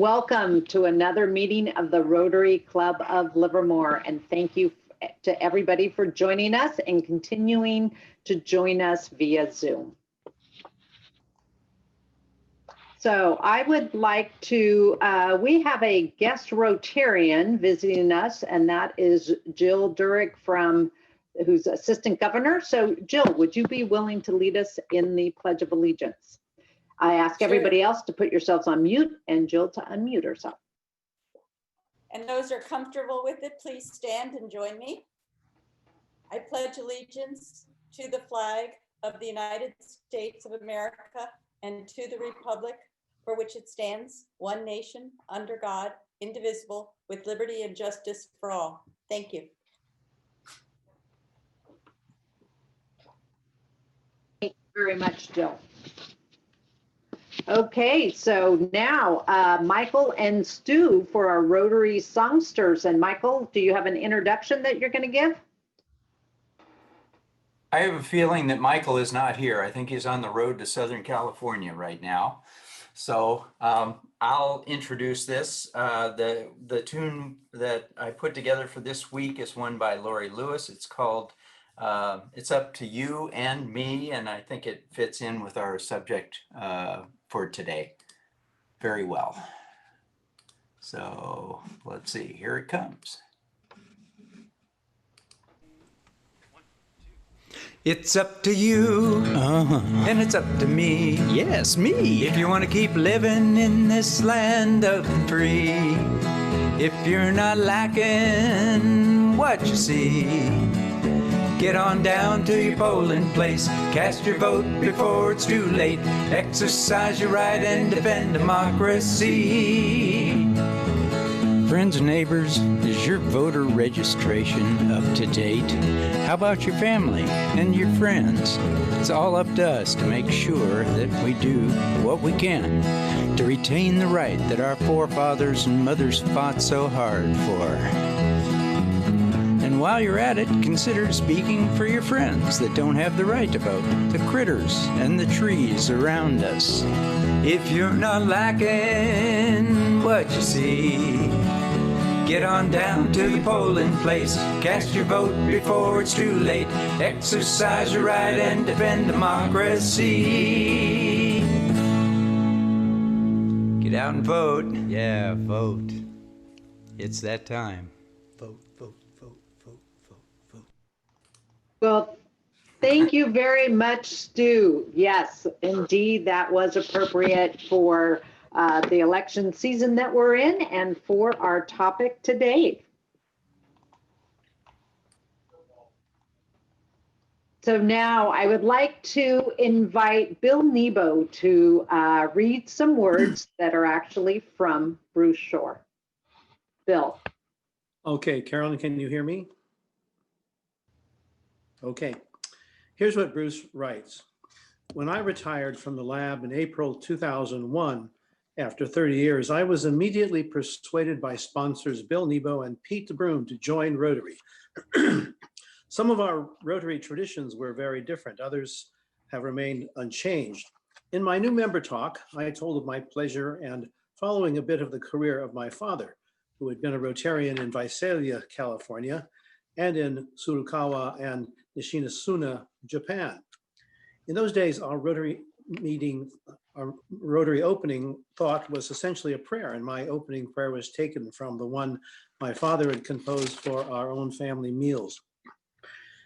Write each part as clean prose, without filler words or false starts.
welcome to another meeting of the Rotary Club of Livermore, and thank you to everybody for joining us and continuing to join us via Zoom. So I would like to, we have a guest Rotarian visiting us, and that is Jill Durick who's Assistant Governor. So Jill, would you be willing to lead us in the Pledge of Allegiance? I ask everybody else to put yourselves on mute and Jill to unmute herself. And those who are comfortable with it, please stand and join me. I pledge allegiance to the flag of the United States of America and to the republic for which it stands, one nation, under God, indivisible, with liberty and justice for all. Thank you. Thank you very much, Jill. Okay, so now Michael and Stu for our Rotary Songsters. And Michael, do you have an introduction that you're going to give? I have a feeling that Michael is not here. I think he's on the road to Southern California right now. So I'll introduce this. The tune that I put together for this week is one by Lori Lewis. It's called It's Up to You and Me, and I think it fits in with our subject for today very well. So let's see, here it comes. It's up to you, and it's up to me. Yes, me. If you want to keep living in this land of the free, if you're not lacking what you see, get on down to your polling place, cast your vote before it's too late, exercise your right and defend democracy. Friends and neighbors, is your voter registration up to date? How about your family and your friends? It's all up to us to make sure that we do what we can to retain the right that our forefathers and mothers fought so hard for. And while you're at it, consider speaking for your friends that don't have the right to vote, the critters and the trees around us. If you're not lacking what you see, get on down to the polling place, cast your vote before it's too late, exercise your right and defend democracy. Get out and vote. Yeah, vote. It's that time. Vote, vote, vote, vote, vote, vote. Well, thank you very much, Stu. Yes, indeed, that was appropriate for the election season that we're in and for our topic today. So now I would like to invite Bill Nebo to read some words that are actually from Bruce Shore. Bill. Okay, Carolyn, can you hear me? Okay, here's what Bruce writes. When I retired from the lab in April 2001, after 30 years, I was immediately persuaded by sponsors Bill Nebo and Pete DeBroom to join Rotary. Some of our Rotary traditions were very different. Others have remained unchanged. In my new member talk, I told of my pleasure and following a bit of the career of my father, who had been a Rotarian in Visalia, California, and in Tsurukawa and Nishinasuna, Japan. In those days, our Rotary opening thought was essentially a prayer, and my opening prayer was taken from the one my father had composed for our own family meals.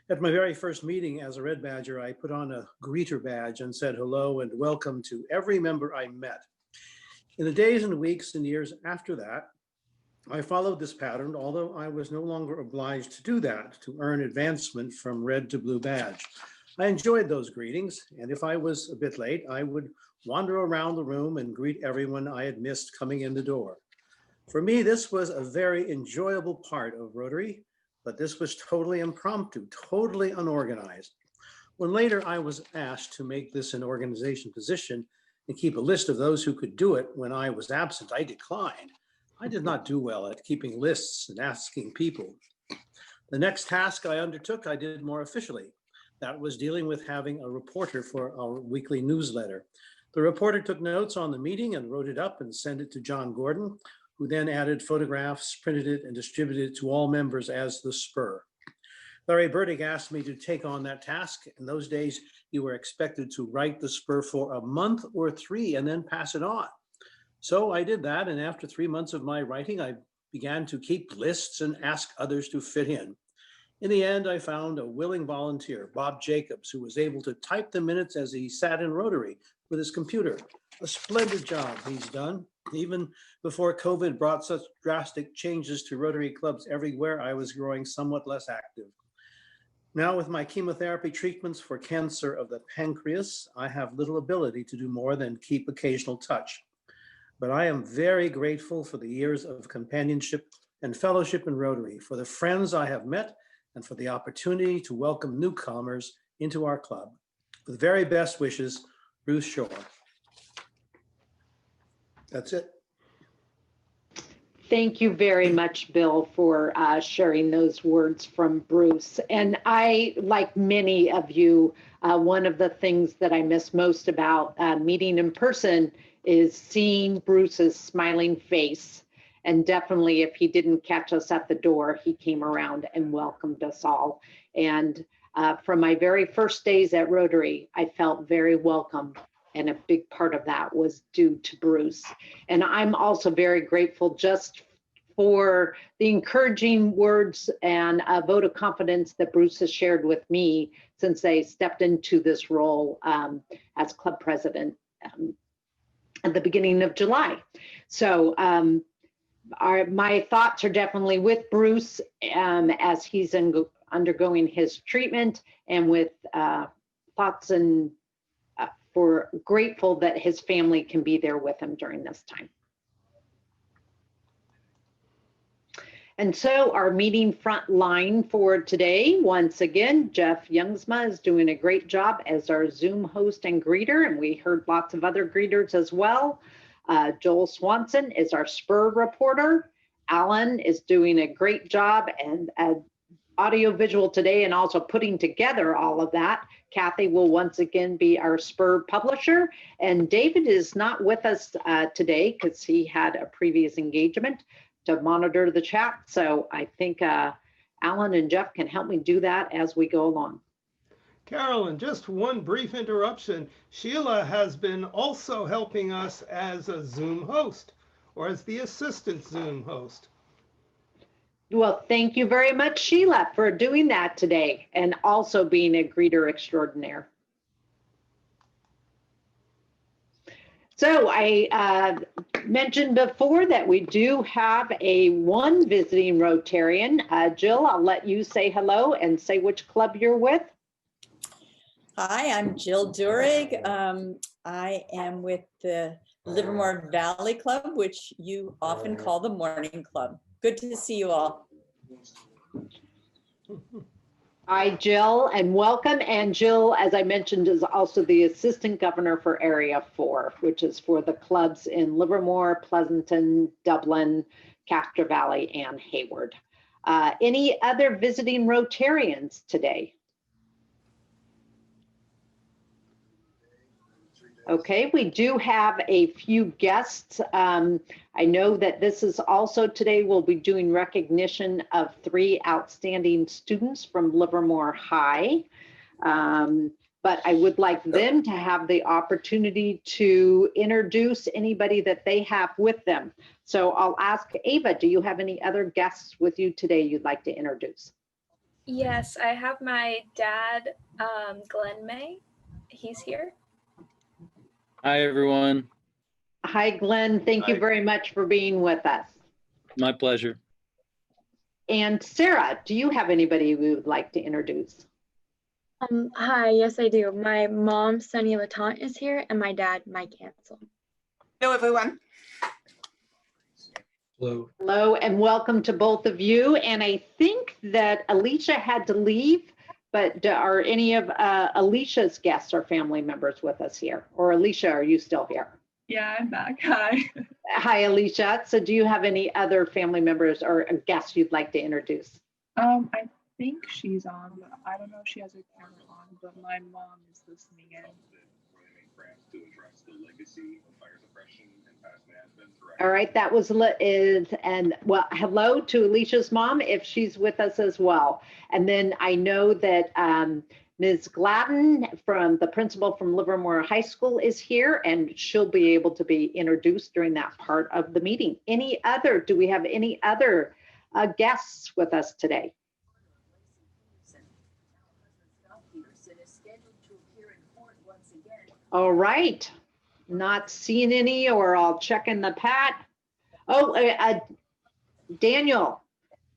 At my very first meeting as a Red Badger, I put on a greeter badge and said hello and welcome to every member I met. In the days and weeks and years after that, I followed this pattern, although I was no longer obliged to do that to earn advancement from red to blue badge. I enjoyed those greetings, and if I was a bit late, I would wander around the room and greet everyone I had missed coming in the door. For me, this was a very enjoyable part of Rotary, but this was totally impromptu, totally unorganized. When later I was asked to make this an organization position and keep a list of those who could do it when I was absent, I declined. I did not do well at keeping lists and asking people. The next task I undertook, I did more officially. That was dealing with having a reporter for our weekly newsletter. The reporter took notes on the meeting and wrote it up and sent it to John Gordon, who then added photographs, printed it, and distributed it to all members as the Spur. Larry Burdick asked me to take on that task. In those days, you were expected to write the Spur for a month or 3 and then pass it on. So I did that, and after 3 months of my writing, I began to keep lists and ask others to fit in. In the end, I found a willing volunteer, Bob Jacobs, who was able to type the minutes as he sat in Rotary with his computer. A splendid job he's done. Even before COVID brought such drastic changes to Rotary clubs everywhere, I was growing somewhat less active. Now, with my chemotherapy treatments for cancer of the pancreas, I have little ability to do more than keep occasional touch. But I am very grateful for the years of companionship and fellowship in Rotary, for the friends I have met, and for the opportunity to welcome newcomers into our club. With very best wishes, Bruce Shore. That's it. Thank you very much, Bill, for sharing those words from Bruce. And I, like many of you, one of the things that I miss most about meeting in person is seeing Bruce's smiling face. And definitely, if he didn't catch us at the door, he came around and welcomed us all. And from my very first days at Rotary, I felt very welcome. And a big part of that was due to Bruce. And I'm also very grateful just for the encouraging words and a vote of confidence that Bruce has shared with me since I stepped into this role as club president at the beginning of July. So my thoughts are definitely with Bruce as he's undergoing his treatment, and with thoughts and for grateful that his family can be there with him during this time. And so our meeting front line for today, once again, Jeff Youngsma is doing a great job as our Zoom host and greeter, and we heard lots of other greeters as well. Joel Swanson is our Spur reporter. Alan is doing a great job and audio visual today, and also putting together all of that. Kathy will once again be our Spur publisher, and David is not with us today because he had a previous engagement to monitor the chat. So I think Alan and Jeff can help me do that as we go along. Carolyn, just one brief interruption. Sheila has been also helping us as a Zoom host, or as the assistant Zoom host. Well, thank you very much, Sheila, for doing that today, and also being a greeter extraordinaire. So I mentioned before that we do have one visiting Rotarian. Jill, I'll let you say hello and say which club you're with. Hi, I'm Jill Durig. I am with the Livermore Valley Club, which you often call the Morning Club. Good to see you all. Hi, Jill, and welcome. And Jill, as I mentioned, is also the Assistant Governor for Area 4, which is for the clubs in Livermore, Pleasanton, Dublin, Castro Valley, and Hayward. Any other visiting Rotarians today? Okay, we do have a few guests. I know that this is also today, we'll be doing recognition of 3 outstanding students from Livermore High. But I would like them to have the opportunity to introduce anybody that they have with them. So I'll ask Ava, do you have any other guests with you today you'd like to introduce? Yes, I have my dad, Glenn May. He's here. Hi, everyone. Hi, Glenn. Thank you very much for being with us. My pleasure. And Sarah, do you have anybody we would like to introduce? Hi, yes, I do. My mom, Sonia Latant, is here, and my dad, Mike Ansel. Hello, everyone. Hello. Hello, and welcome to both of you. And I think that Alicia had to leave, but are any of Alicia's guests or family members with us here? Or Alicia, are you still here? Yeah, I'm back. Hi. Hi, Alicia. So do you have any other family members or guests you'd like to introduce? I think she's on, but I don't know if she has her camera on, but my mom is listening in. All right, that was hello to Alicia's mom if she's with us as well. And then I know that Ms. Gladden, from the principal from Livermore High School, is here, and she'll be able to be introduced during that part of the meeting. Do we have any other guests with us today? All right, not seeing any, or I'll check in the pat. Oh, Daniel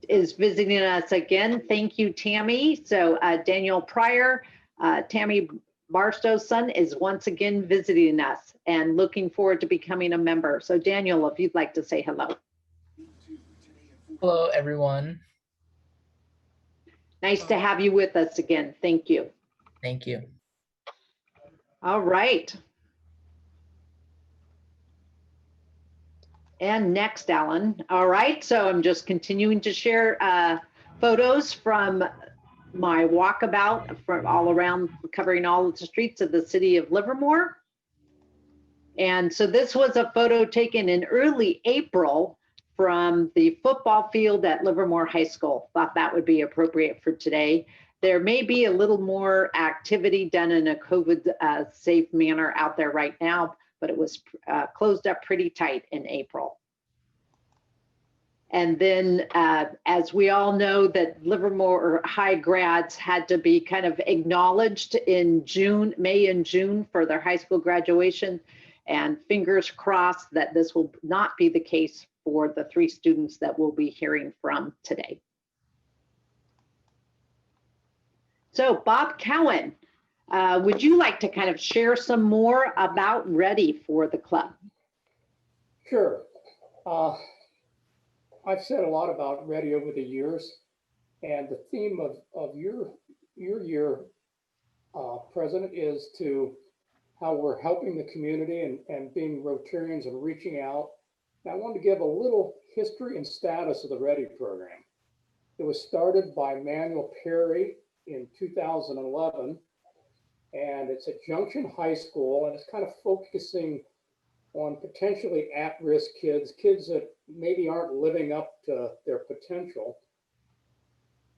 is visiting us again. Thank you, Tammy. So Daniel Pryor, Tammy Barstow's son, is once again visiting us and looking forward to becoming a member. So Daniel, if you'd like to say hello. Hello, everyone. Nice to have you with us again. Thank you. Thank you. All right. And next, Alan. All right, so I'm just continuing to share photos from my walkabout from all around, covering all of the streets of the city of Livermore. And so this was a photo taken in early April from the football field at Livermore High School. Thought that would be appropriate for today. There may be a little more activity done in a COVID safe manner out there right now, but it was closed up pretty tight in April. And then as we all know, that Livermore High grads had to be kind of acknowledged in May and June for their high school graduation, and fingers crossed that this will not be the case for the 3 students that we'll be hearing from today. So Bob Cowan, would you like to kind of share some more about Ready for the club? Sure. I've said a lot about Ready over the years, and the theme of your year, President, is to how we're helping the community and being Rotarians and reaching out. And I wanted to give a little history and status of the Ready program. It was started by Manuel Perry in 2011, and it's at Junction High School, and it's kind of focusing on potentially at-risk kids that maybe aren't living up to their potential.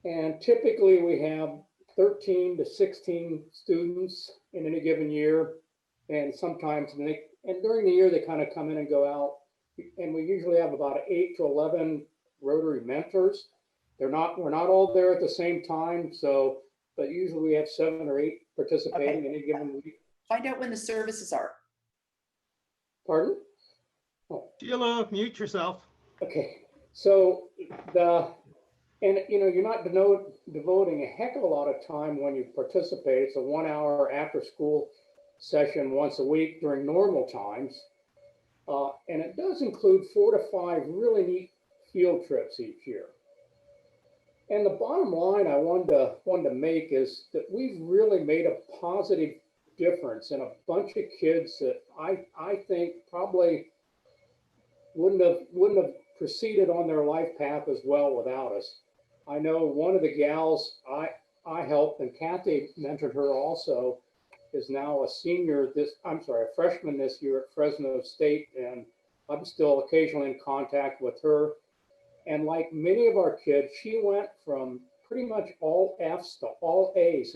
And typically we have 13 to 16 students in any given year, and sometimes during the year they kind of come in and go out, and we usually have about 8 to 11 Rotary mentors. We're not all there at the same time, but usually we have 7 or 8 participating in any given week. Find out when the services are. Pardon? Oh. Sheila, mute yourself. Okay, so you're not devoting a heck of a lot of time when you participate. It's a 1-hour after school session once a week during normal times. And it does include 4 to 5 really neat field trips each year. And the bottom line I wanted to make is that we've really made a positive difference in a bunch of kids that I think probably wouldn't have proceeded on their life path as well without us. I know one of the gals I helped, and Kathy mentored her also, is now a freshman this year at Fresno State, and I'm still occasionally in contact with her. And like many of our kids, she went from pretty much all Fs to all As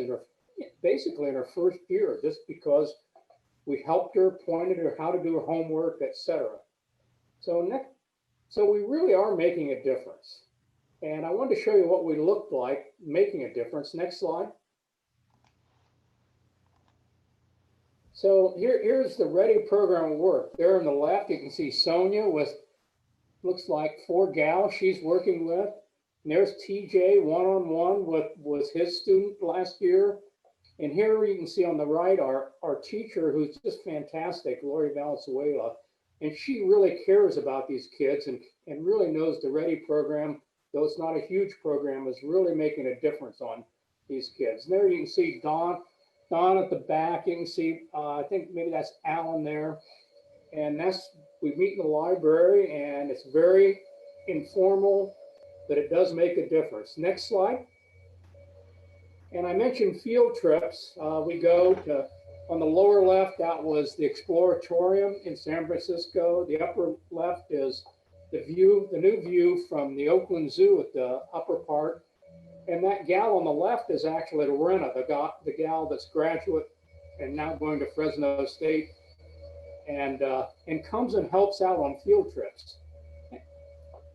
basically in her first year, just because we helped her, pointed her how to do her homework, etc. So we really are making a difference. And I wanted to show you what we looked like making a difference. Next slide. So here's the Ready program work. There on the left, you can see Sonia with, looks like 4 gals she's working with. And there's TJ one-on-one with his student last year. And here you can see on the right our teacher, who's just fantastic, Lori Valenzuela. And she really cares about these kids and really knows the Ready program, though it's not a huge program, is really making a difference on these kids. And there you can see Dawn at the back. You can see, I think maybe that's Alan there. And we meet in the library, and it's very informal, but it does make a difference. Next slide. And I mentioned field trips. We go to On the lower left, that was the Exploratorium in San Francisco. The upper left is the new view from the Oakland Zoo at the upper part. And that gal on the left is actually Lorena, the gal that's graduate and now going to Fresno State, and comes and helps out on field trips.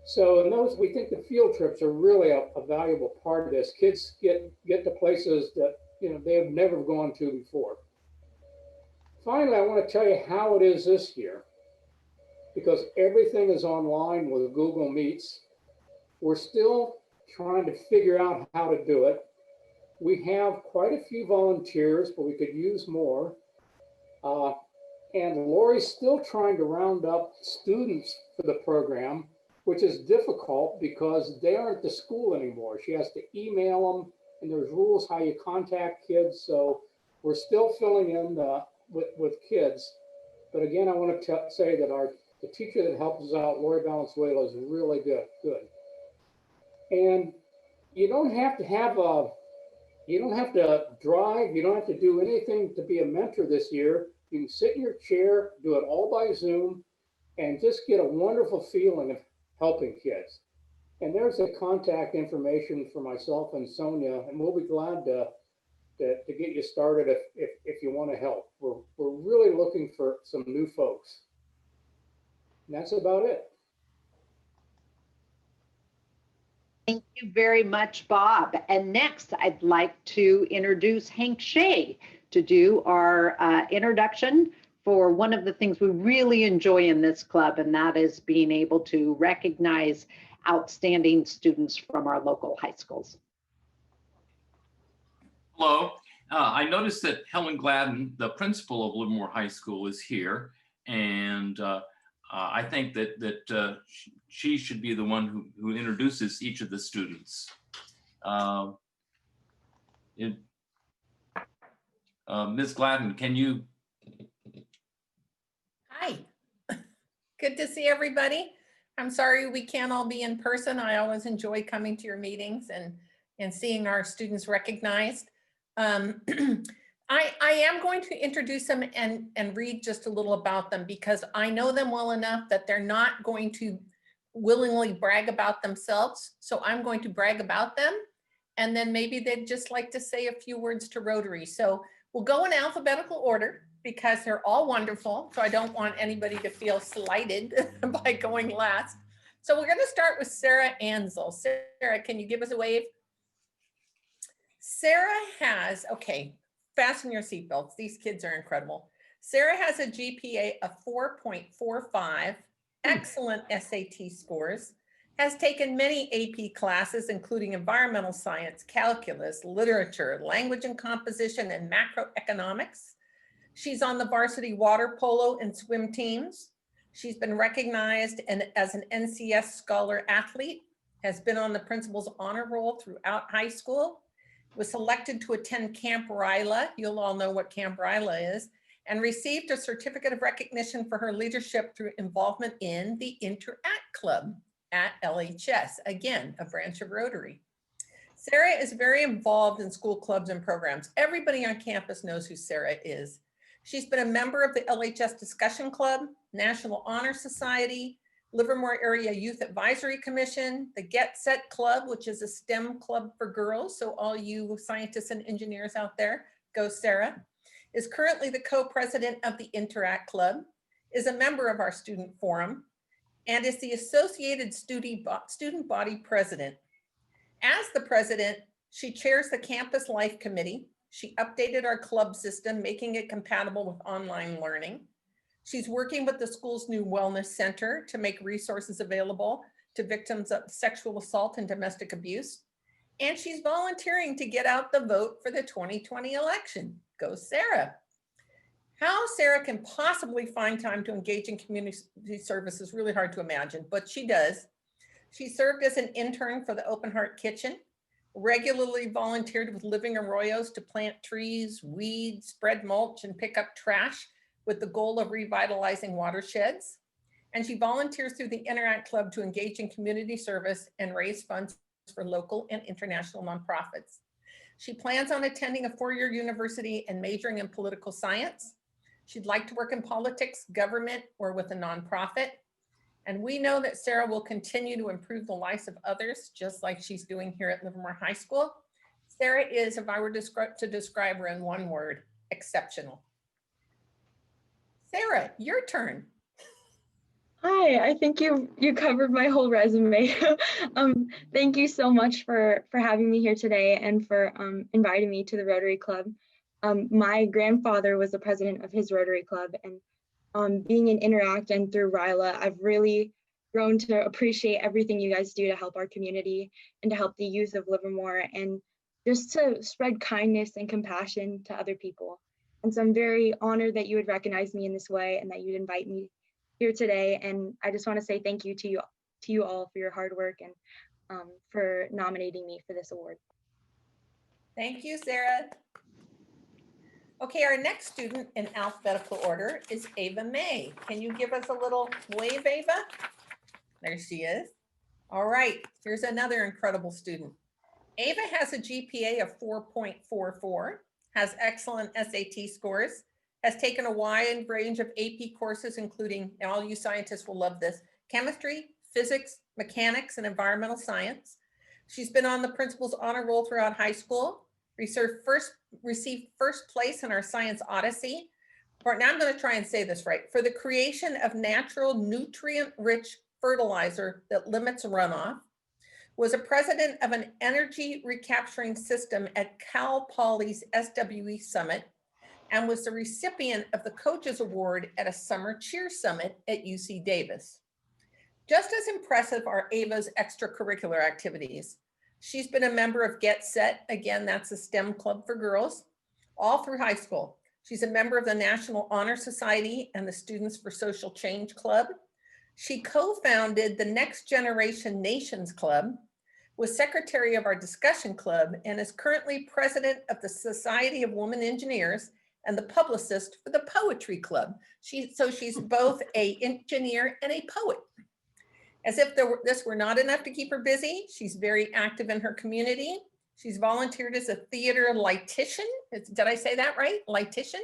So in those, we think the field trips are really a valuable part of this. Kids get to places that they have never gone to before. Finally, I want to tell you how it is this year, because everything is online with Google Meets. We're still trying to figure out how to do it. We have quite a few volunteers, but we could use more. And Lori's still trying to round up students for the program, which is difficult because they aren't at the school anymore. She has to email them, and there's rules how you contact kids. So we're still filling in with kids. But again, I want to say that the teacher that helps us out, Lori Valenzuela, is really good. And you don't have to drive, you don't have to do anything to be a mentor this year. You can sit in your chair, do it all by Zoom, and just get a wonderful feeling of helping kids. And there's the contact information for myself and Sonia, and we'll be glad to get you started if you want to help. We're really looking for some new folks. And that's about it. Thank you very much, Bob. And next, I'd like to introduce Hank Shea to do our introduction for one of the things we really enjoy in this club, and that is being able to recognize outstanding students from our local high schools. Hello. I noticed that Helen Gladden, the principal of Livermore High School, is here, and I think that she should be the one who introduces each of the students. Ms. Gladden, can you? Hi, good to see everybody. I'm sorry we can't all be in person. I always enjoy coming to your meetings and seeing our students recognized. I am going to introduce them and read just a little about them because I know them well enough that they're not going to willingly brag about themselves. So I'm going to brag about them, and then maybe they'd just like to say a few words to Rotary. So we'll go in alphabetical order because they're all wonderful. So I don't want anybody to feel slighted by going last. So we're going to start with Sarah Ansel. Sarah, can you give us a wave? Sarah has, okay, fasten your seatbelts. These kids are incredible. Sarah has a GPA of 4.45, excellent SAT scores, has taken many AP classes, including environmental science, calculus, literature, language and composition, and macroeconomics. She's on the varsity water polo and swim teams. She's been recognized as an NCS Scholar Athlete, has been on the principal's honor roll throughout high school, was selected to attend Camp Ryla. You'll all know what Camp Ryla is, and received a certificate of recognition for her leadership through involvement in the Interact Club at LHS, again, a branch of Rotary. Sarah is very involved in school clubs and programs. Everybody on campus knows who Sarah is. She's been a member of the LHS Discussion Club, National Honor Society, Livermore Area Youth Advisory Commission, the Get Set Club, which is a STEM club for girls. So all you scientists and engineers out there, go Sarah. Is currently the co-president of the Interact Club, is a member of our student forum, and is the associated student body president. As the president, she chairs the Campus Life Committee. She updated our club system, making it compatible with online learning. She's working with the school's new wellness center to make resources available to victims of sexual assault and domestic abuse. And she's volunteering to get out the vote for the 2020 election. Go Sarah. How Sarah can possibly find time to engage in community service is really hard to imagine, but she does. She served as an intern for the Open Heart Kitchen, regularly volunteered with Living Arroyos to plant trees, weed, spread mulch, and pick up trash with the goal of revitalizing watersheds. And she volunteers through the Interact Club to engage in community service and raise funds for local and international nonprofits. She plans on attending a four-year university and majoring in political science. She'd like to work in politics, government, or with a nonprofit. And we know that Sarah will continue to improve the lives of others, just like she's doing here at Livermore High School. Sarah is, if I were to describe her in one word, exceptional. Sarah, your turn. Hi, I think you covered my whole resume. Thank you so much for having me here today and for inviting me to the Rotary Club. My grandfather was the president of his Rotary Club, and being in Interact and through RILA, I've really grown to appreciate everything you guys do to help our community and to help the youth of Livermore and just to spread kindness and compassion to other people. And so I'm very honored that you would recognize me in this way and that you'd invite me here today. And I just want to say thank you to you all for your hard work and for nominating me for this award. Thank you, Sarah. Okay, our next student in alphabetical order is Ava May. Can you give us a little wave, Ava? There she is. All right, here's another incredible student. Ava has a GPA of 4.44, has excellent SAT scores, has taken a wide range of AP courses, including, and all you scientists will love this, chemistry, physics, mechanics, and environmental science. She's been on the principal's honor roll throughout high school, received first place in our Science Odyssey. Now I'm going to try and say this right. For the creation of natural nutrient-rich fertilizer that limits runoff, was a president of an energy recapturing system at Cal Poly's SWE Summit, and was the recipient of the Coaches Award at a Summer Cheer Summit at UC Davis. Just as impressive are Ava's extracurricular activities. She's been a member of Get Set, again, that's a STEM club for girls, all through high school. She's a member of the National Honor Society and the Students for Social Change Club. She co-founded the Next Generation Nations Club, was secretary of our discussion club, and is currently president of the Society of Women Engineers and the publicist for the Poetry Club. So she's both an engineer and a poet. As if this were not enough to keep her busy, she's very active in her community. She's volunteered as a theater lightician. Did I say that right? Lightician?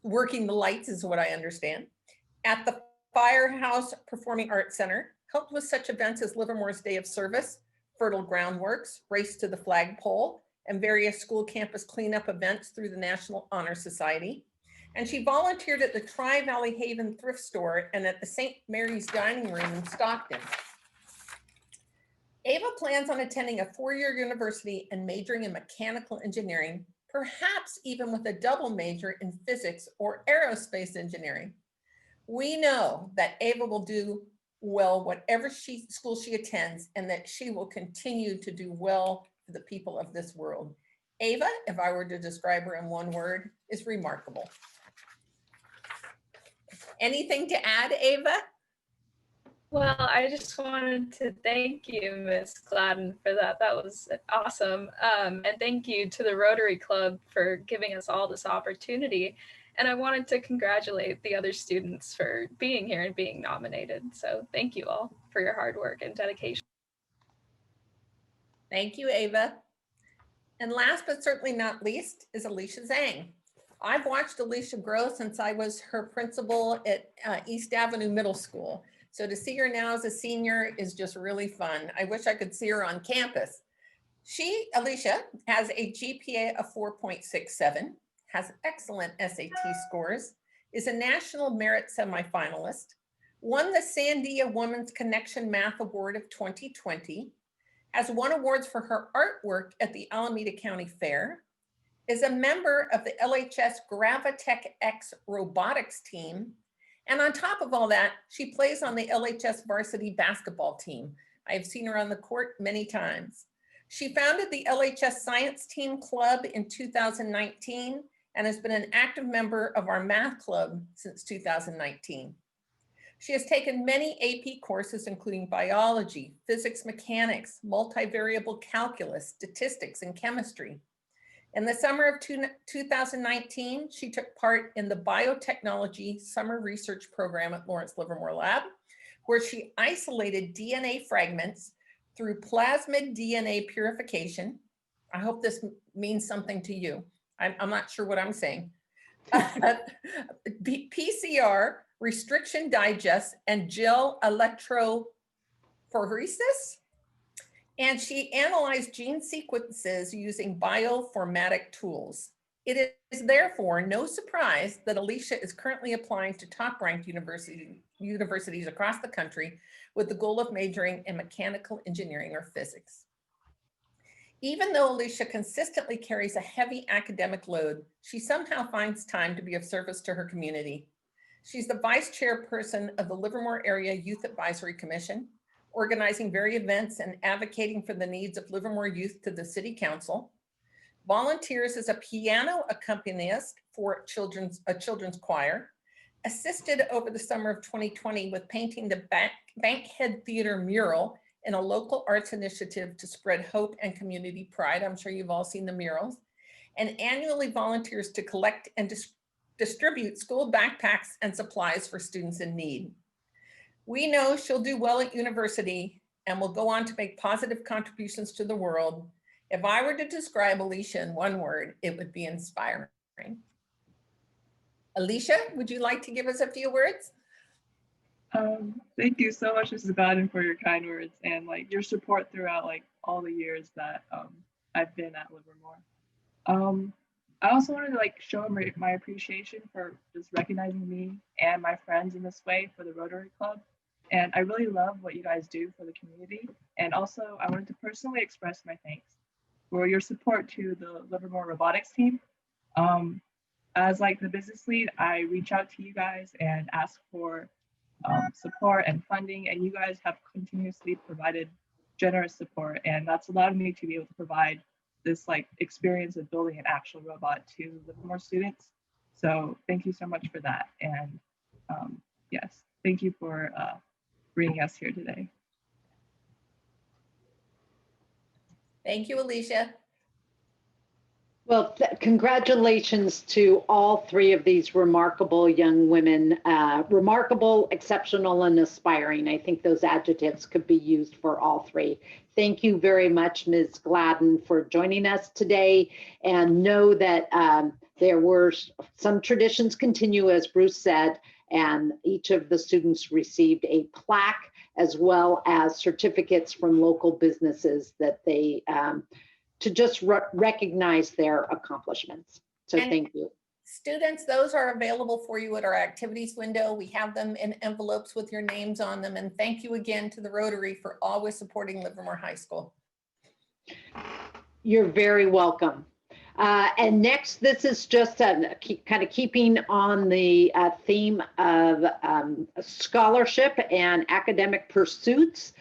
Working the lights is what I understand. At the Firehouse Performing Arts Center, helped with such events as Livermore's Day of Service, Fertile Groundworks, Race to the Flagpole, and various school campus cleanup events through the National Honor Society. And she volunteered at the Tri-Valley Haven Thrift Store and at the St. Mary's Dining Room in Stockton. Ava plans on attending a four-year university and majoring in mechanical engineering, perhaps even with a double major in physics or aerospace engineering. We know that Ava will do well whatever school she attends, and that she will continue to do well for the people of this world. Ava, if I were to describe her in one word, is remarkable. Anything to add, Ava? Well, I just wanted to thank you, Ms. Gladden, for that. That was awesome. And thank you to the Rotary Club for giving us all this opportunity. And I wanted to congratulate the other students for being here and being nominated. So thank you all for your hard work and dedication. Thank you, Ava. And last but certainly not least is Alicia Zhang. I've watched Alicia grow since I was her principal at East Avenue Middle School. So to see her now as a senior is just really fun. I wish I could see her on campus. Alicia, has a GPA of 4.67, has excellent SAT scores, is a National Merit semifinalist, won the Sandia Women's Connection Math Award of 2020, has won awards for her artwork at the Alameda County Fair, is a member of the LHS Gravitech X robotics team, and on top of all that, she plays on the LHS varsity basketball team. I have seen her on the court many times. She founded the LHS Science Team Club in 2019 and has been an active member of our math club since 2019. She has taken many AP courses, including biology, physics, mechanics, multivariable calculus, statistics, and chemistry. In the summer of 2019, she took part in the biotechnology summer research program at Lawrence Livermore Lab, where she isolated DNA fragments through plasmid DNA purification, I hope this means something to you. I'm not sure what I'm saying. PCR, Restriction Digest, and Jill electrophoresis. And she analyzed gene sequences using bioinformatic tools. It is therefore no surprise that Alicia is currently applying to top-ranked universities across the country with the goal of majoring in mechanical engineering or physics. Even though Alicia consistently carries a heavy academic load, she somehow finds time to be of service to her community. She's the vice chairperson of the Livermore Area Youth Advisory Commission, organizing various events and advocating for the needs of Livermore youth to the city council, volunteers as a piano accompanist for a children's choir, assisted over the summer of 2020 with painting the Bankhead Theater mural in a local arts initiative to spread hope and community pride. I'm sure you've all seen the murals. And annually volunteers to collect and distribute school backpacks and supplies for students in need. We know she'll do well at university and will go on to make positive contributions to the world. If I were to describe Alicia in one word, it would be inspiring. Alicia, would you like to give us a few words? Thank you so much, Mrs. Gladden, for your kind words and like your support throughout like all the years that I've been at Livermore. I also wanted to like show my appreciation for just recognizing me and my friends in this way for the Rotary Club. And I really love what you guys do for the community. And also I wanted to personally express my thanks for your support to the Livermore robotics team. As like the business lead, I reach out to you guys and ask for support and funding, and you guys have continuously provided generous support, and that's allowed me to be able to provide this like experience of building an actual robot to Livermore students. So thank you so much for that, and yes, thank you for bringing us here today. Thank you, Alicia. Well, congratulations to all three of these remarkable young women. Remarkable, exceptional, and aspiring. I think those adjectives could be used for all three. Thank you very much, Ms. Gladden, for joining us today. And know that there were some traditions continue, as Bruce said, and each of the students received a plaque as well as certificates from local businesses that they to just recognize their accomplishments. So and thank you. Students, those are available for you at our activities window. We have them in envelopes with your names on them. And thank you again to the Rotary for always supporting Livermore High School. You're very welcome. And next, this is just kind of keeping on the theme of scholarship and academic pursuits.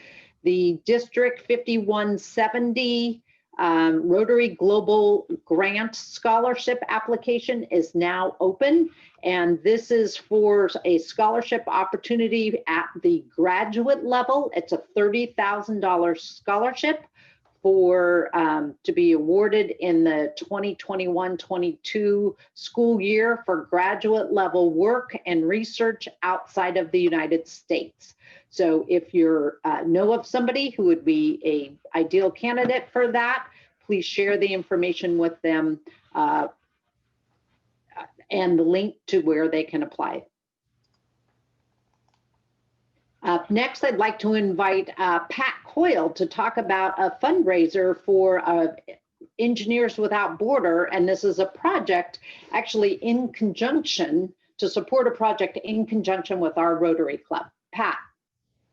The District 5170 Rotary Global Grant Scholarship application is now open, and this is for a scholarship opportunity at the graduate level. It's a $30,000 scholarship for to be awarded in the 2021-22 school year for graduate level work and research outside of the United States. So if you know of somebody who would be an ideal candidate for that, please share the information with them and the link to where they can apply. Next, I'd like to invite Pat Coyle to talk about a fundraiser for Engineers Without Border, and this is a project actually in conjunction to support a project in conjunction with our Rotary Club. Pat.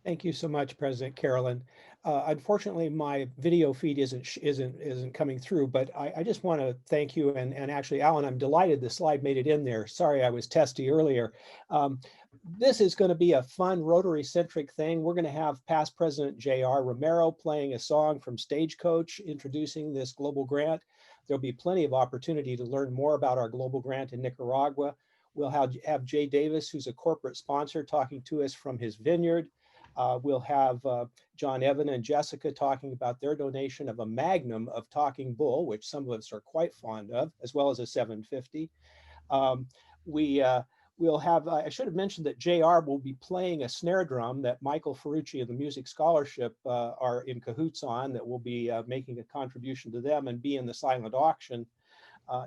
Thank you so much, President Carolyn. Unfortunately, my video feed isn't coming through, but I just want to thank you. And actually, Alan, I'm delighted the slide made it in there. Sorry, I was testy earlier. This is going to be a fun Rotary-centric thing. We're going to have past President J.R. Romero playing a song from Stagecoach, introducing this global grant. There'll be plenty of opportunity to learn more about our global grant in Nicaragua. We'll have Jay Davis, who's a corporate sponsor, talking to us from his vineyard. We'll have John Evan and Jessica talking about their donation of a Magnum of Talking Bull, which some of us are quite fond of, as well as a 750. We'll have, I should have mentioned that JR will be playing a snare drum that Michael Ferrucci of the Music Scholarship are in cahoots on, that will be making a contribution to them and be in the silent auction.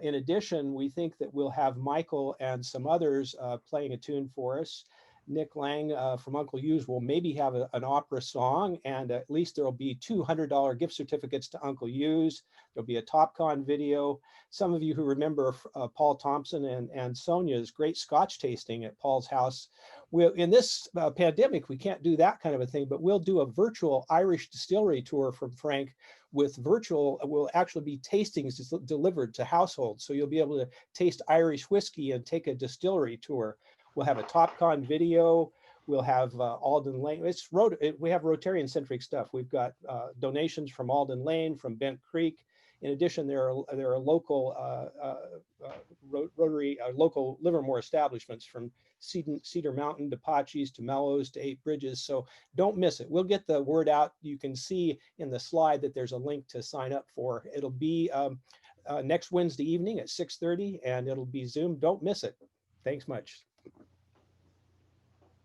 In addition, we think that we'll have Michael and some others playing a tune for us. Nick Lang from Uncle Hughes will maybe have an opera song, and at least there'll be $200 gift certificates to Uncle Hughes. There'll be a TopCon video. Some of you who remember Paul Thompson and Sonia's great Scotch tasting at Paul's house. In this pandemic, we can't do that kind of a thing, but we'll do a virtual Irish distillery tour from Frank with virtual, will actually be tastings delivered to households. So you'll be able to taste Irish whiskey and take a distillery tour. We'll have a TopCon video. We'll have Alden Lane. We have Rotarian-centric stuff. We've got donations from Alden Lane, from Bent Creek. In addition, there are local Rotary, local Livermore establishments, from Cedar Mountain to Pachi's to Mellows to 8 Bridges. So don't miss it. We'll get the word out. You can see in the slide that there's a link to sign up for. It'll be next Wednesday evening at 6:30, and it'll be Zoom. Don't miss it. Thanks much.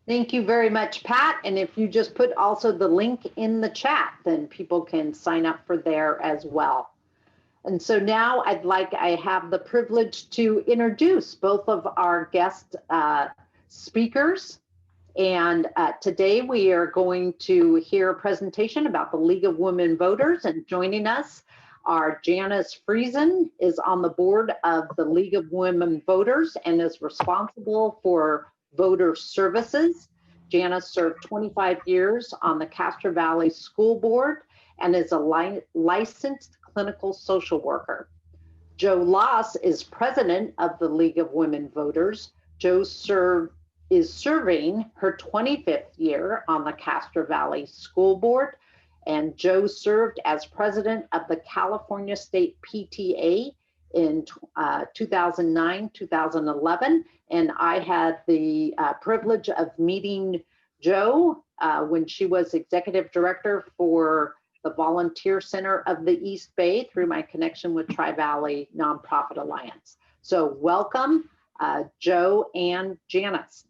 Thank you very much, Pat. And if you just put also the link in the chat, then people can sign up for there as well. And so now I have the privilege to introduce both of our guest speakers. And today we are going to hear a presentation about the League of Women Voters, and joining us are Janice Friesen is on the board of the League of Women Voters and is responsible for voter services. Janice served 25 years on the Castro Valley School Board and is a licensed clinical social worker. Jo Loss is president of the League of Women Voters. Jo is serving her 25th year on the Castro Valley School Board, and Jo served as president of the California State PTA in 2009, 2011. And I had the privilege of meeting Jo when she was executive director for the Volunteer Center of the East Bay through my connection with Tri-Valley Nonprofit Alliance. So welcome, Jo and Janice.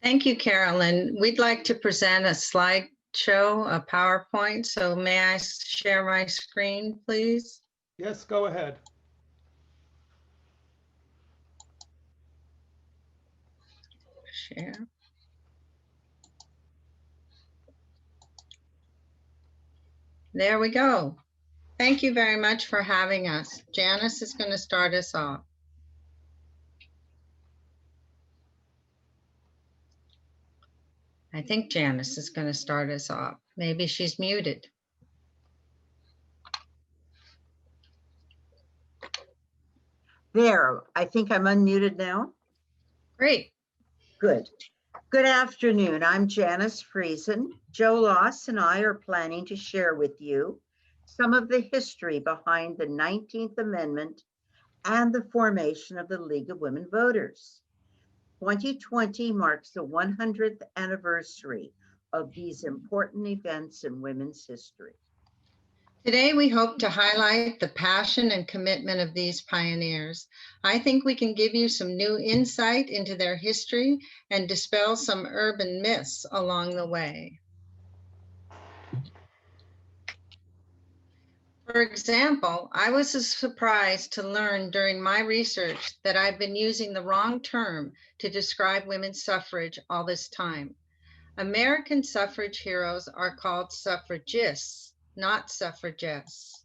Thank you, Carolyn. We'd like to present a slideshow, a PowerPoint. So may I share my screen, please? Yes, go ahead. Share. There we go. Thank you very much for having us. Janice is going to start us off. I think Janice is going to start us off. Maybe she's muted. There, I think I'm unmuted now. Great. Good. Good afternoon. I'm Janice Friesen. Jo Loss and I are planning to share with you some of the history behind the 19th Amendment and the formation of the League of Women Voters. 2020 marks the 100th anniversary of these important events in women's history. Today, we hope to highlight the passion and commitment of these pioneers. I think we can give you some new insight into their history and dispel some urban myths along the way. For example, I was surprised to learn during my research that I've been using the wrong term to describe women's suffrage all this time. American suffrage heroes are called suffragists, not suffragettes.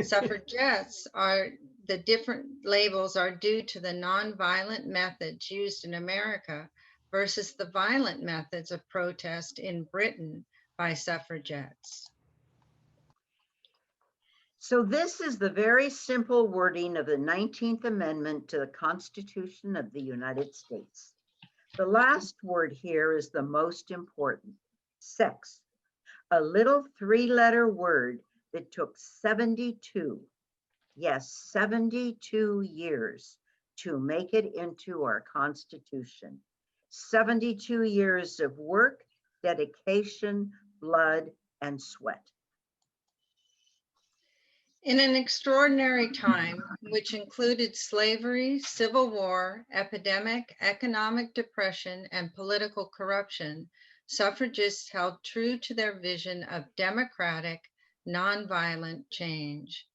Suffragettes are, the different labels are due to the nonviolent methods used in America versus the violent methods of protest in Britain by suffragettes. So this is the very simple wording of the 19th Amendment to the Constitution of the United States. The last word here is the most important, sex, a little 3-letter word that took 72, yes, 72 years to make it into our Constitution. 72 years of work, dedication, blood, and sweat. In an extraordinary time, which included slavery, civil war, epidemic, economic depression, and political corruption, suffragists held true to their vision of democratic, nonviolent change.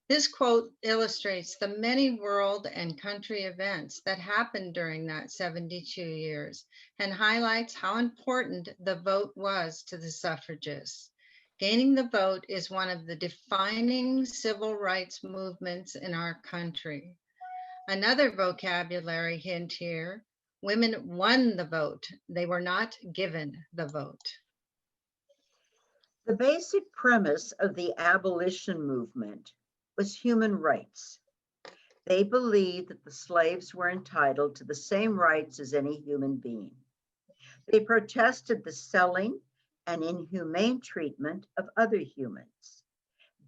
This quote illustrates the many world and country events that happened during that 72 years and highlights how important the vote was to the suffragists. Gaining the vote is one of the defining civil rights movements in our country. Another vocabulary hint here, women won the vote. They were not given the vote. The basic premise of the abolition movement was human rights. They believed that the slaves were entitled to the same rights as any human being. They protested the selling and inhumane treatment of other humans.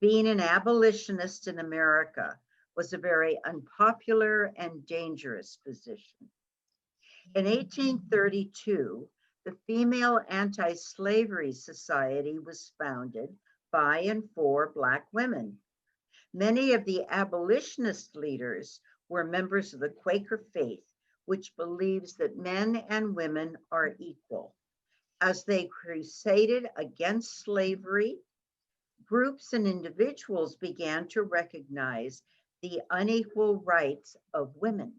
Being an abolitionist in America was a very unpopular and dangerous position. In 1832, the Female Anti-Slavery Society was founded by and for Black women. Many of the abolitionist leaders were members of the Quaker faith, which believes that men and women are equal. As they crusaded against slavery, groups and individuals began to recognize the unequal rights of women.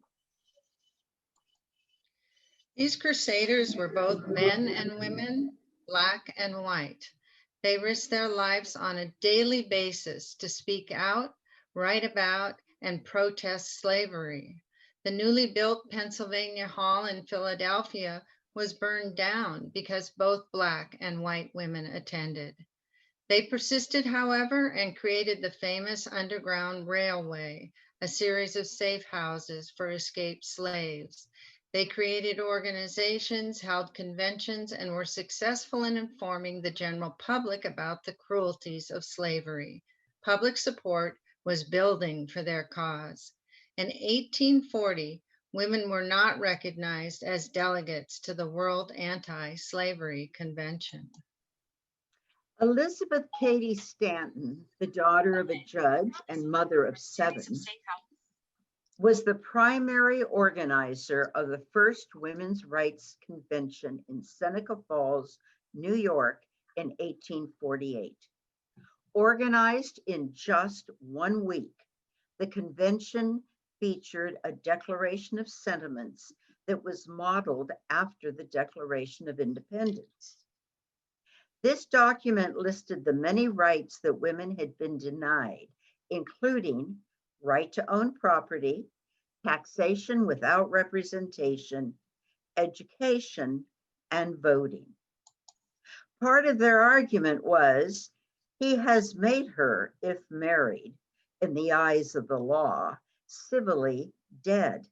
These crusaders were both men and women, Black and white. They risked their lives on a daily basis to speak out, write about, and protest slavery. The newly built Pennsylvania Hall in Philadelphia was burned down because both Black and white women attended. They persisted, however, and created the famous Underground Railway, a series of safe houses for escaped slaves. They created organizations, held conventions, and were successful in informing the general public about the cruelties of slavery. Public support was building for their cause. In 1840, women were not recognized as delegates to the World Anti-Slavery Convention. Elizabeth Cady Stanton, the daughter of a judge and mother of 7, was the primary organizer of the first Women's Rights Convention in Seneca Falls, New York in 1848. Organized in just 1 week, the convention featured a Declaration of Sentiments that was modeled after the Declaration of Independence. This document listed the many rights that women had been denied, including right to own property, taxation without representation, education, and voting. Part of their argument was, he has made her, if married, in the eyes of the law, civilly dead.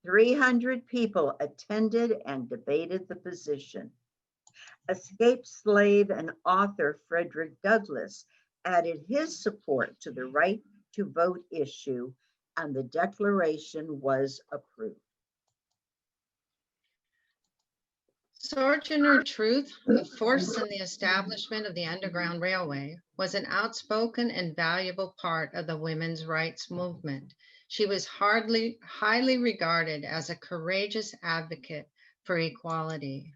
300 people attended and debated the position. Escaped slave and author Frederick Douglass added his support to the right to vote issue, and the declaration was approved. Sojourner Truth, a force in the establishment of the Underground Railway, was an outspoken and valuable part of the women's rights movement. She was highly regarded as a courageous advocate for equality.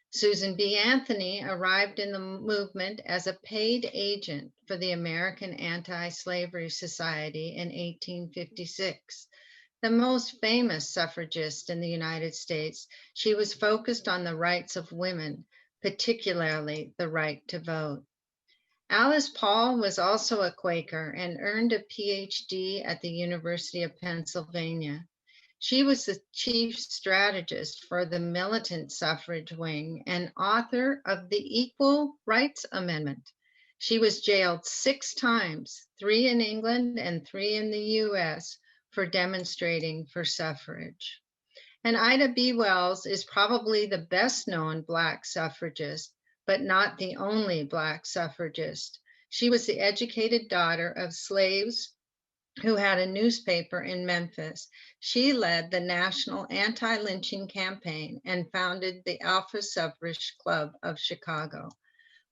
Susan B. Anthony arrived in the movement as a paid agent for the American Anti-Slavery Society in 1856. The most famous suffragist in the United States, she was focused on the rights of women, particularly the right to vote. Alice Paul was also a Quaker and earned a PhD at the University of Pennsylvania. She was the chief strategist for the militant suffrage wing and author of the Equal Rights Amendment. She was jailed 6 times, 3 in England and 3 in the US, for demonstrating for suffrage. And Ida B. Wells is probably the best known Black suffragist, but not the only Black suffragist. She was the educated daughter of slaves who had a newspaper in Memphis. She led the National Anti-Lynching Campaign and founded the Alpha Suffrage Club of Chicago.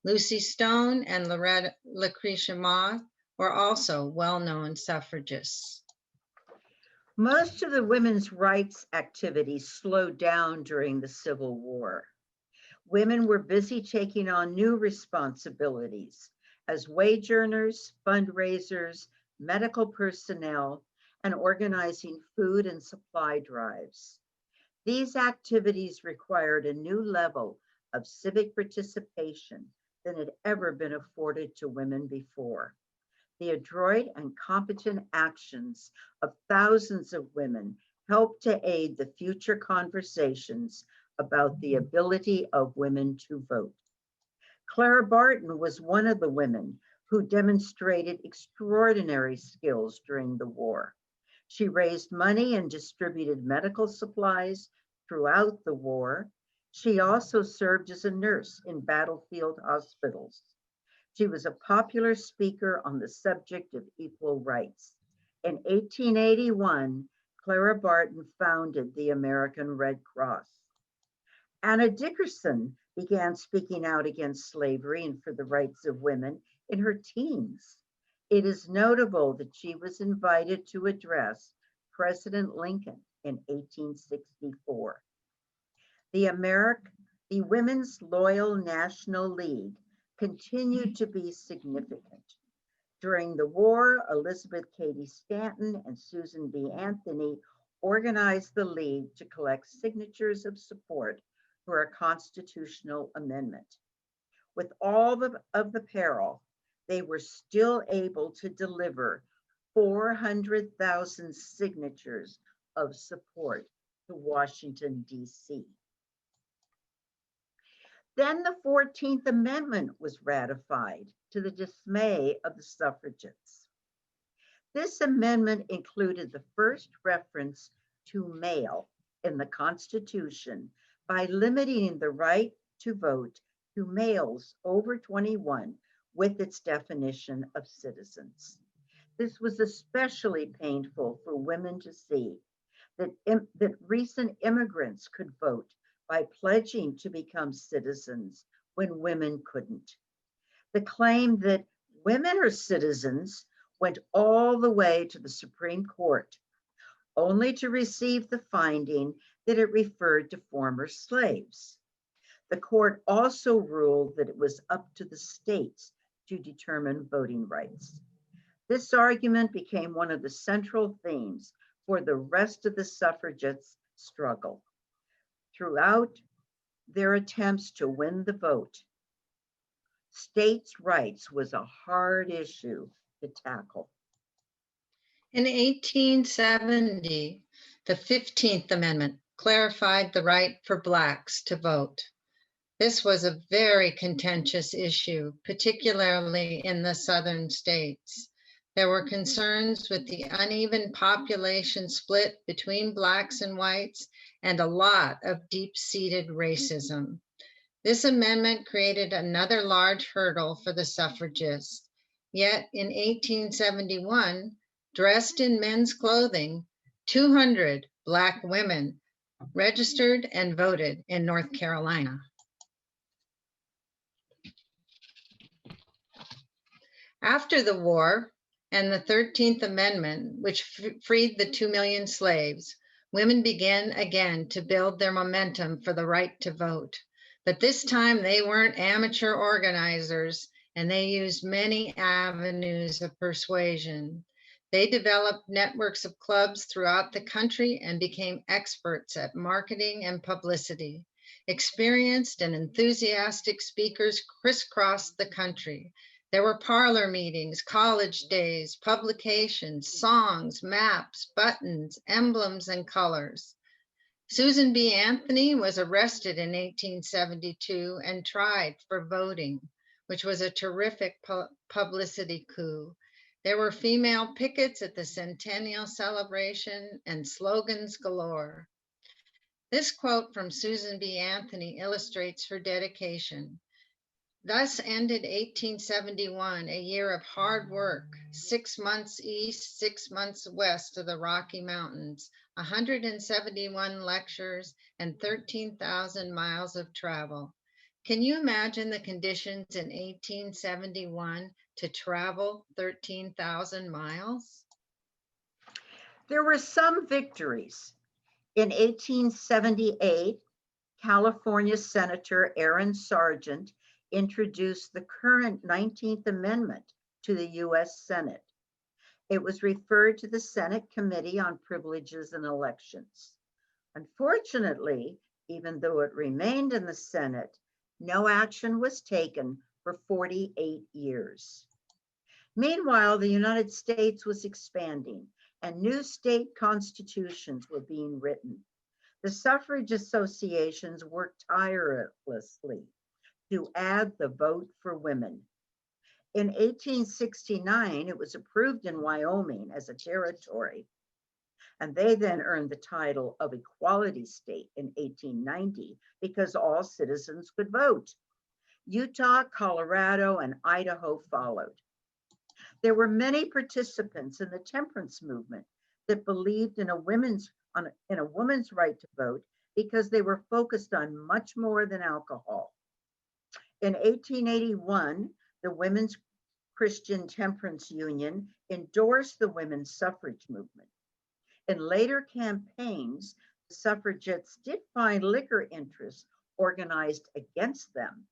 Lucy Stone and Lucretia Mott were also well-known suffragists. Most of the women's rights activities slowed down during the Civil War. Women were busy taking on new responsibilities as wage earners, fundraisers, medical personnel, and organizing food and supply drives. These activities required a new level of civic participation than had ever been afforded to women before. The adroit and competent actions of thousands of women helped to aid the future conversations about the ability of women to vote. Clara Barton was one of the women who demonstrated extraordinary skills during the war. She raised money and distributed medical supplies throughout the war. She also served as a nurse in battlefield hospitals. She was a popular speaker on the subject of equal rights. In 1881, Clara Barton founded the American Red Cross. Anna Dickerson began speaking out against slavery and for the rights of women in her teens. It is notable that she was invited to address President Lincoln in 1864. The Women's Loyal National League continued to be significant. During the war, Elizabeth Cady Stanton and Susan B. Anthony organized the League to collect signatures of support for a constitutional amendment. With all of the peril, they were still able to deliver 400,000 signatures of support to Washington, D.C. Then the 14th Amendment was ratified to the dismay of the suffragettes. This amendment included the first reference to male in the Constitution by limiting the right to vote to males over 21 with its definition of citizens. This was especially painful for women to see that recent immigrants could vote by pledging to become citizens when women couldn't. The claim that women are citizens went all the way to the Supreme Court, only to receive the finding that it referred to former slaves. The court also ruled that it was up to the states to determine voting rights. This argument became one of the central themes for the rest of the suffragettes' struggle. Throughout their attempts to win the vote, states' rights was a hard issue to tackle. In 1870, the 15th Amendment clarified the right for Blacks to vote. This was a very contentious issue, particularly in the southern states. There were concerns with the uneven population split between Blacks and whites and a lot of deep-seated racism. This amendment created another large hurdle for the suffragists. Yet in 1871, dressed in men's clothing, 200 Black women registered and voted in North Carolina. After the war and the 13th Amendment, which freed the 2 million slaves, women began again to build their momentum for the right to vote. But this time they weren't amateur organizers, and they used many avenues of persuasion. They developed networks of clubs throughout the country and became experts at marketing and publicity. Experienced and enthusiastic speakers crisscrossed the country. There were parlor meetings, college days, publications, songs, maps, buttons, emblems, and colors. Susan B. Anthony was arrested in 1872 and tried for voting, which was a terrific publicity coup. There were female pickets at the centennial celebration and slogans galore. This quote from Susan B. Anthony illustrates her dedication. Thus ended 1871, a year of hard work, 6 months east, 6 months west of the Rocky Mountains, 171 lectures, and 13,000 miles of travel. Can you imagine the conditions in 1871 to travel 13,000 miles? There were some victories. In 1878, California Senator Aaron Sargent introduced the current 19th Amendment to the US Senate. It was referred to the Senate Committee on Privileges and Elections. Unfortunately, even though it remained in the Senate, no action was taken for 48 years. Meanwhile, the United States was expanding and new state constitutions were being written. The suffrage associations worked tirelessly to add the vote for women. In 1869, it was approved in Wyoming as a territory, and they then earned the title of Equality State in 1890 because all citizens could vote. Utah, Colorado, and Idaho followed. There were many participants in the temperance movement that believed in a woman's right to vote because they were focused on much more than alcohol. In 1881, the Women's Christian Temperance Union endorsed the women's suffrage movement. In later campaigns, the suffragettes did find liquor interests organized against them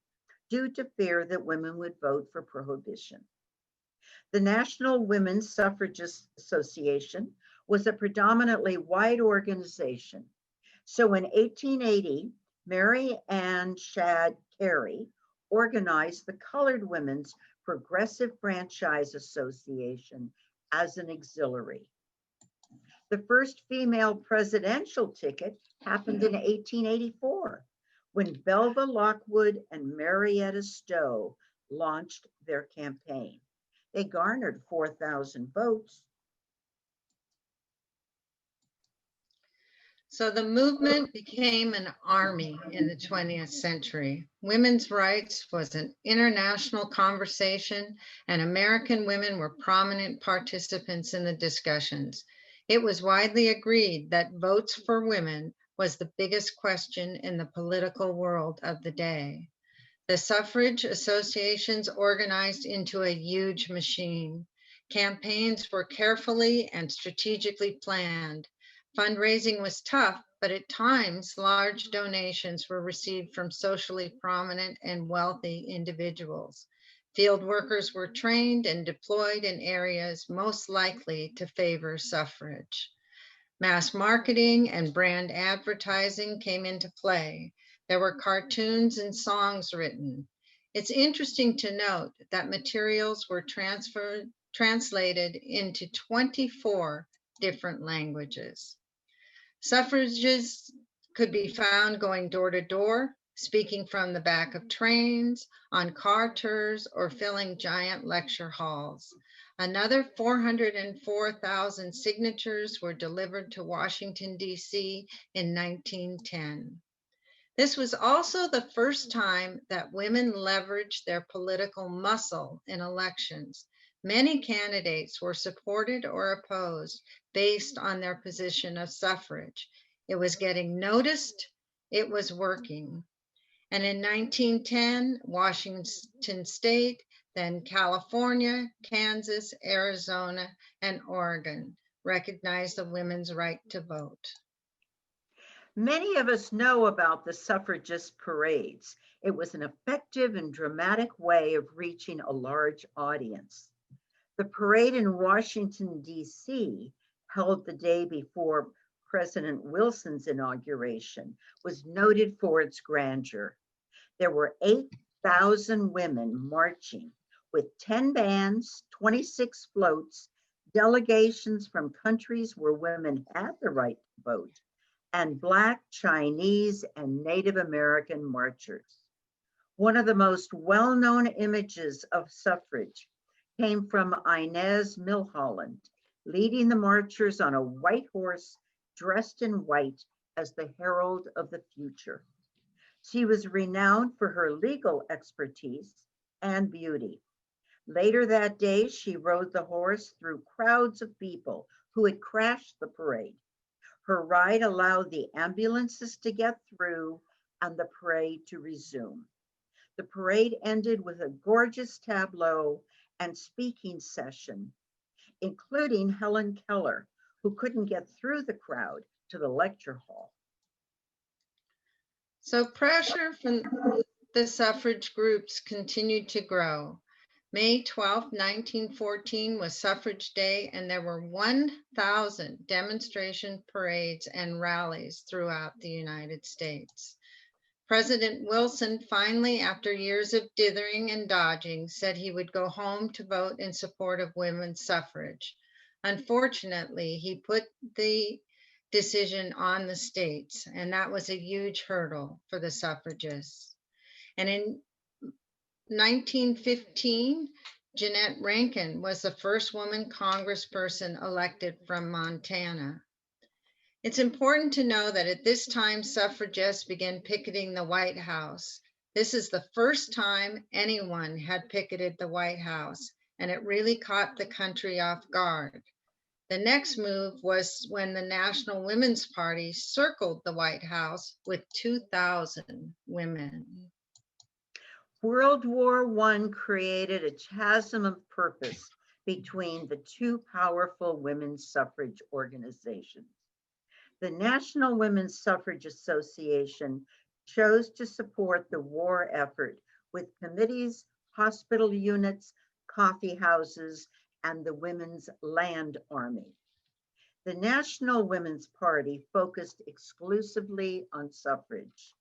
due to fear that women would vote for prohibition. The National Women's Suffragist Association was a predominantly white organization. So in 1880, Mary Ann Shadd Carey organized the Colored Women's Progressive Franchise Association as an auxiliary. The first female presidential ticket happened in 1884 when Belva Lockwood and Marietta Stowe launched their campaign. They garnered 4,000 votes. So the movement became an army in the 20th century. Women's rights was an international conversation, and American women were prominent participants in the discussions. It was widely agreed that votes for women was the biggest question in the political world of the day. The suffrage associations organized into a huge machine. Campaigns were carefully and strategically planned. Fundraising was tough, but at times large donations were received from socially prominent and wealthy individuals. Field workers were trained and deployed in areas most likely to favor suffrage. Mass marketing and brand advertising came into play. There were cartoons and songs written. It's interesting to note that materials were translated into 24 different languages. Suffragists could be found going door to door, speaking from the back of trains, on car tours, or filling giant lecture halls. Another 404,000 signatures were delivered to Washington, D.C. in 1910. This was also the first time that women leveraged their political muscle in elections. Many candidates were supported or opposed based on their position of suffrage. It was getting noticed, it was working. And in 1910, Washington State, then California, Kansas, Arizona, and Oregon recognized the women's right to vote. Many of us know about the suffragist parades. It was an effective and dramatic way of reaching a large audience. The parade in Washington, D.C., held the day before President Wilson's inauguration, was noted for its grandeur. There were 8,000 women marching with 10 bands, 26 floats, delegations from countries where women had the right to vote, and Black, Chinese, and Native American marchers. One of the most well-known images of suffrage came from Inez Milholland, leading the marchers on a white horse dressed in white as the herald of the future. She was renowned for her legal expertise and beauty. Later that day, she rode the horse through crowds of people who had crashed the parade. Her ride allowed the ambulances to get through and the parade to resume. The parade ended with a gorgeous tableau and speaking session, including Helen Keller, who couldn't get through the crowd to the lecture hall. So pressure from the suffrage groups continued to grow. May 12, 1914 was Suffrage Day, and there were 1,000 demonstration parades and rallies throughout the United States. President Wilson finally, after years of dithering and dodging, said he would go home to vote in support of women's suffrage. Unfortunately, he put the decision on the states, and that was a huge hurdle for the suffragists. And in 1915, Jeanette Rankin was the first woman congressperson elected from Montana. It's important to know that at this time, suffragists began picketing the White House. This is the first time anyone had picketed the White House, and it really caught the country off guard. The next move was when the National Women's Party circled the White House with 2,000 women. World War I created a chasm of purpose between the two powerful women's suffrage organizations. The National Women's Suffrage Association chose to support the war effort with committees, hospital units, coffee houses, and the Women's Land Army. The National Women's Party focused exclusively on suffrage.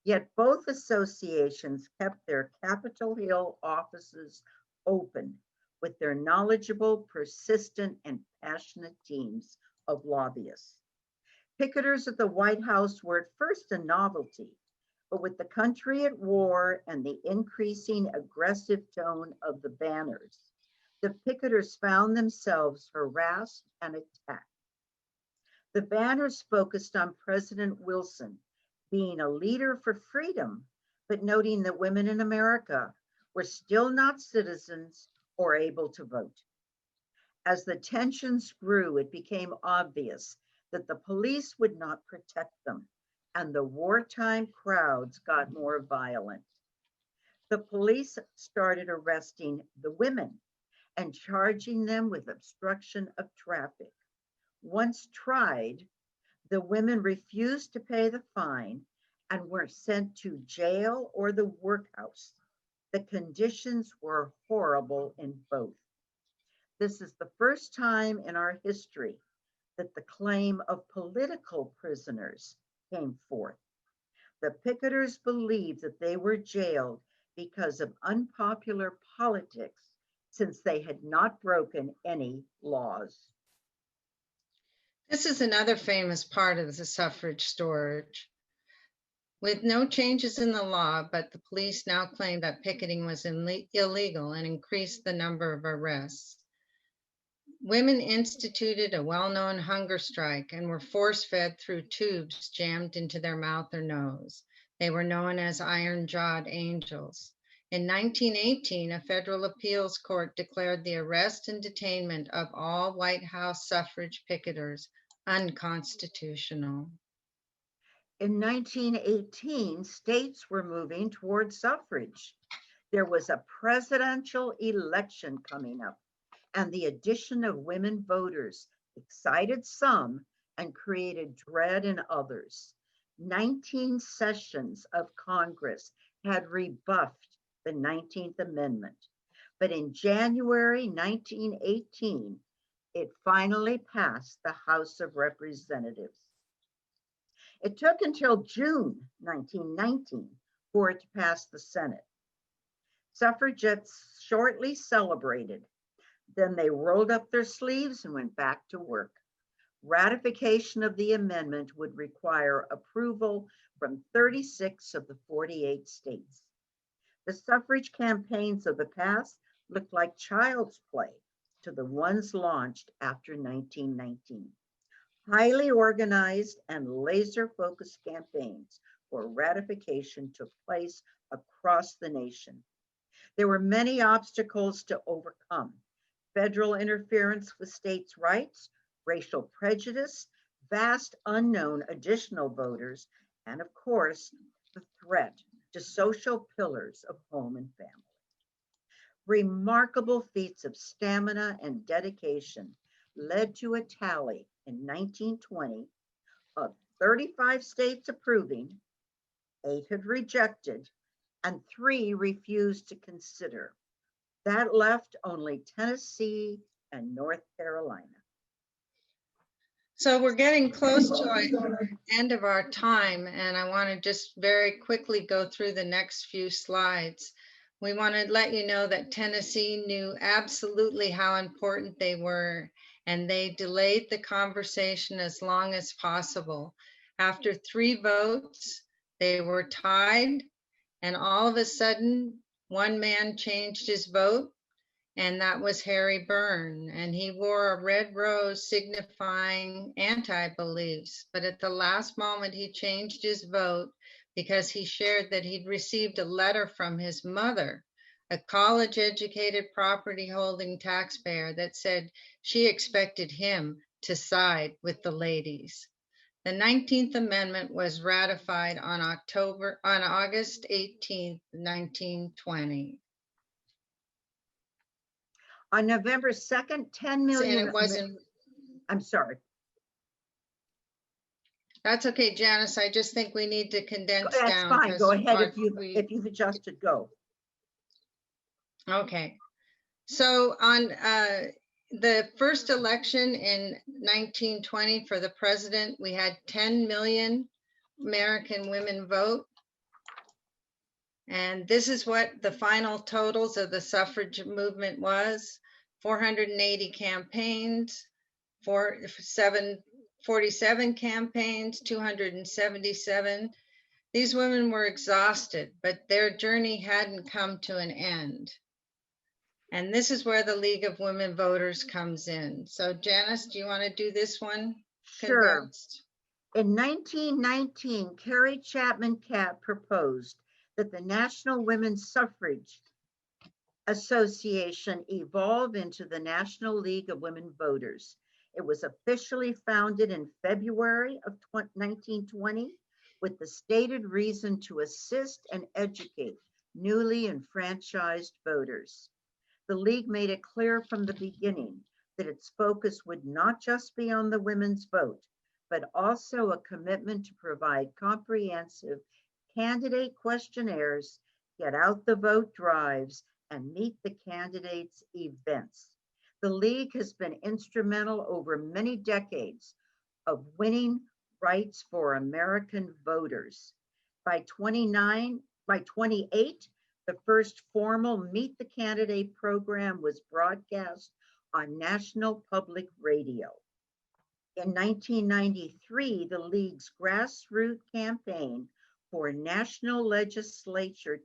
Yet both associations kept their Capitol Hill offices open with their knowledgeable, persistent, and passionate teams of lobbyists. Picketers at the White House were at first a novelty, but with the country at war and the increasing aggressive tone of the banners, the picketers found themselves harassed and attacked. The banners focused on President Wilson being a leader for freedom, but noting that women in America were still not citizens or able to vote. As the tensions grew, it became obvious that the police would not protect them, and the wartime crowds got more violent. The police started arresting the women and charging them with obstruction of traffic. Once tried, the women refused to pay the fine and were sent to jail or the workhouse. The conditions were horrible in both. This is the first time in our history that the claim of political prisoners came forth. The picketers believed that they were jailed because of unpopular politics, since they had not broken any laws. This is another famous part of the suffrage story. With no changes in the law, but the police now claimed that picketing was illegal and increased the number of arrests. Women instituted a well-known hunger strike and were force-fed through tubes jammed into their mouth or nose. They were known as iron-jawed angels. In 1918, a federal appeals court declared the arrest and detainment of all White House suffrage picketers unconstitutional. In 1918, states were moving towards suffrage. There was a presidential election coming up, and the addition of women voters excited some and created dread in others. 19 sessions of Congress had rebuffed the 19th Amendment, but in January 1918, it finally passed the House of Representatives. It took until June 1919 for it to pass the Senate. Suffragettes shortly celebrated. Then they rolled up their sleeves and went back to work. Ratification of the amendment would require approval from 36 of the 48 states. The suffrage campaigns of the past looked like child's play to the ones launched after 1919. Highly organized and laser-focused campaigns for ratification took place across the nation. There were many obstacles to overcome: federal interference with states' rights, racial prejudice, vast unknown additional voters, and of course, the threat to social pillars of home and family. Remarkable feats of stamina and dedication led to a tally in 1920 of 35 states approving, 8 had rejected, and 3 refused to consider. That left only Tennessee and North Carolina. So we're getting close to the end of our time, and I want to just very quickly go through the next few slides. We want to let you know that Tennessee knew absolutely how important they were, and they delayed the conversation as long as possible. After 3 votes, they were tied, and all of a sudden, one man changed his vote, and that was Harry Byrne, and he wore a red rose signifying anti-beliefs. But at the last moment, he changed his vote because he shared that he'd received a letter from his mother, a college-educated property-holding taxpayer, that said she expected him to side with the ladies. The 19th Amendment was ratified on August 18th, 1920. On November 2nd, 10 million. And it wasn't. I'm sorry. That's okay, Janice. I just think we need to condense down. That's fine. Go ahead if you've adjusted, go. Okay. So on the first election in 1920 for the president, we had 10 million American women vote. And this is what the final totals of the suffrage movement was: 480 campaigns, 47 campaigns, 277. These women were exhausted, but their journey hadn't come to an end. And this is where the League of Women Voters comes in. So Janice, do you want to do this one? Sure. Condensed? In 1919, Carrie Chapman Catt proposed that the National Women's Suffrage Association evolve into the National League of Women Voters. It was officially founded in February of 1920 with the stated reason to assist and educate newly enfranchised voters. The League made it clear from the beginning that its focus would not just be on the women's vote, but also a commitment to provide comprehensive candidate questionnaires, get out the vote drives, and meet the candidates' events. The League has been instrumental over many decades of winning rights for American voters. By 28, the first formal Meet the Candidate program was broadcast on National Public Radio. In 1993, the League's grassroots campaign for national legislation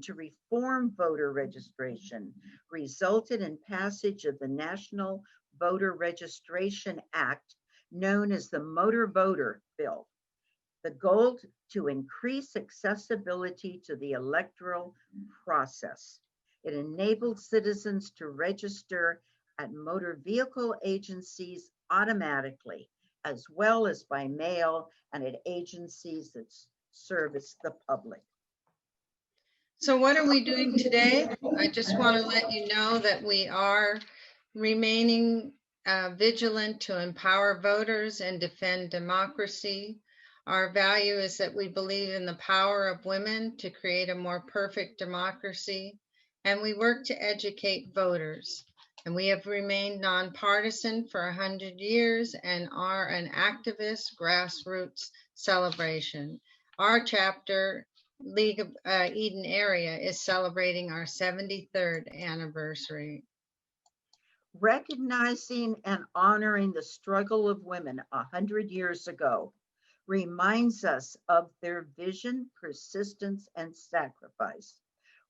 to reform voter registration resulted in passage of the National Voter Registration Act, known as the Motor Voter Bill. The goal to increase accessibility to the electoral process. It enabled citizens to register at motor vehicle agencies automatically, as well as by mail and at agencies that service the public. So what are we doing today? I just want to let you know that we are remaining vigilant to empower voters and defend democracy. Our value is that we believe in the power of women to create a more perfect democracy, and we work to educate voters. And we have remained nonpartisan for 100 years and are an activist grassroots celebration. Our chapter, League of Eden area, is celebrating our 73rd anniversary. Recognizing and honoring the struggle of women 100 years ago reminds us of their vision, persistence, and sacrifice.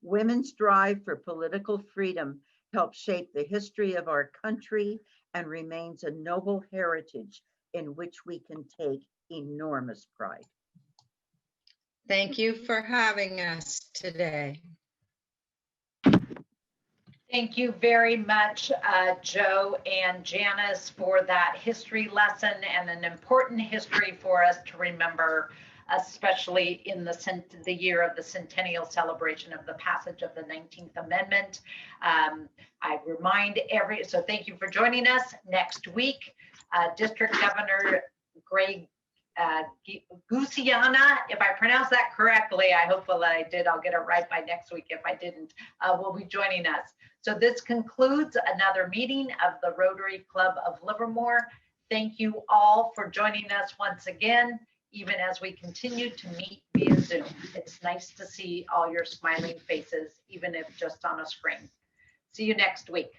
Women's drive for political freedom helped shape the history of our country and remains a noble heritage in which we can take enormous pride. Thank you for having us today. Thank you very much, Joe and Janice, for that history lesson and an important history for us to remember especially in the year of the centennial celebration of the passage of the 19th Amendment. I remind so thank you for joining us. Next week, District Governor Greg Gusiana, if I pronounced that correctly, I hope that I did. I'll get it right by next week if I didn't, will be joining us. So this concludes another meeting of the Rotary Club of Livermore. Thank you all for joining us once again, even as we continue to meet via Zoom. It's nice to see all your smiling faces, even if just on a screen. See you next week.